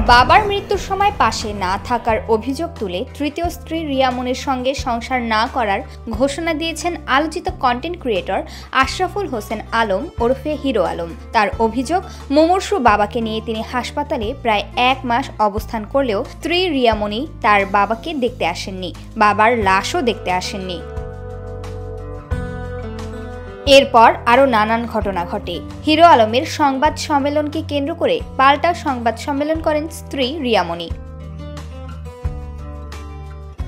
বাবার মৃত্যুর সময় পাশে না থাকার অভিযোগ তুলে তৃতীয় স্ত্রী রিয়া মনির সঙ্গে সংসার না করার ঘোষণা দিয়েছেন আলোচিত কন্টেন্ট ক্রিয়েটর আশরাফুল হোসেন আলম ওরফে হিরো আলম। তার অভিযোগ, মুমূর্ষু বাবাকে নিয়ে তিনি হাসপাতালে প্রায় 1 মাস অবস্থান করলেও স্ত্রী রিয়া মনি তার বাবাকে দেখতে আসেননি, বাবার লাশও দেখতে আসেননি। এরপর আরও নানান ঘটনা ঘটে। হিরো আলমের সংবাদ সম্মেলনকে কেন্দ্র করে পাল্টা সংবাদ সম্মেলন করেন স্ত্রী রিয়া মনি।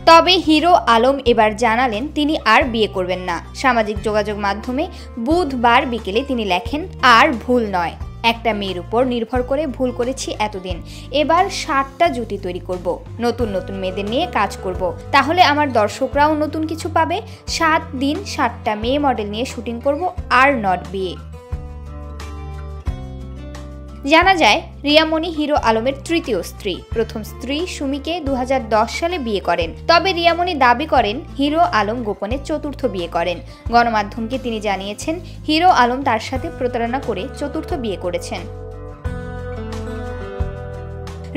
তবে হিরো আলম এবার জানালেন তিনি আর বিয়ে করবেন না। সামাজিক যোগাযোগ মাধ্যমে বুধবার বিকেলে তিনি লেখেন, আর ভুল নয়, একটা মেয়ের উপর নির্ভর করে ভুল করেছি এতদিন, এবার 7টা জুটি তৈরি করব, নতুন নতুন মেয়েদের নিয়ে কাজ করব, তাহলে আমার দর্শকরাও নতুন কিছু পাবে। 7 দিন 7টা মেয়ে মডেল নিয়ে শুটিং করব, আর নট বিয়ে। জানা যায়, রিয়া মনি হিরো আলমের তৃতীয় স্ত্রী। প্রথম স্ত্রী সুমিকে 2010 সালে বিয়ে করেন। তবে রিয়া মনি দাবি করেন হিরো আলম গোপনে চতুর্থ বিয়ে করেন। গণমাধ্যমকে তিনি জানিয়েছেন হিরো আলম তার সাথে প্রতারণা করে চতুর্থ বিয়ে করেছেন।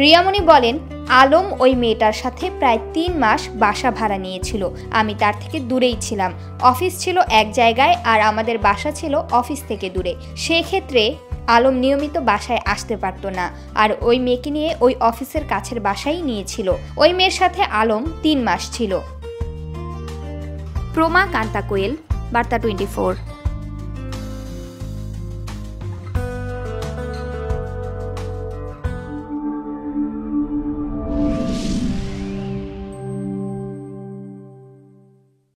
রিয়া মনি বলেন, আলম ওই মেয়েটার সাথে প্রায় 3 মাস বাসা ভাড়া নিয়েছিল। আমি তার থেকে দূরেই ছিলাম। অফিস ছিল এক জায়গায় আর আমাদের বাসা ছিল অফিস থেকে দূরে। সেক্ষেত্রে আলম নিয়মিত বাসায় আসতে পারত না, আর ওই মেয়েকে নিয়ে ওই অফিসের কাছের বাসায় নিয়েছিল। ওই মেয়ের সাথে আলম 3 মাস ছিল। প্রমা কান্তা কোয়েল, বার্তা 24।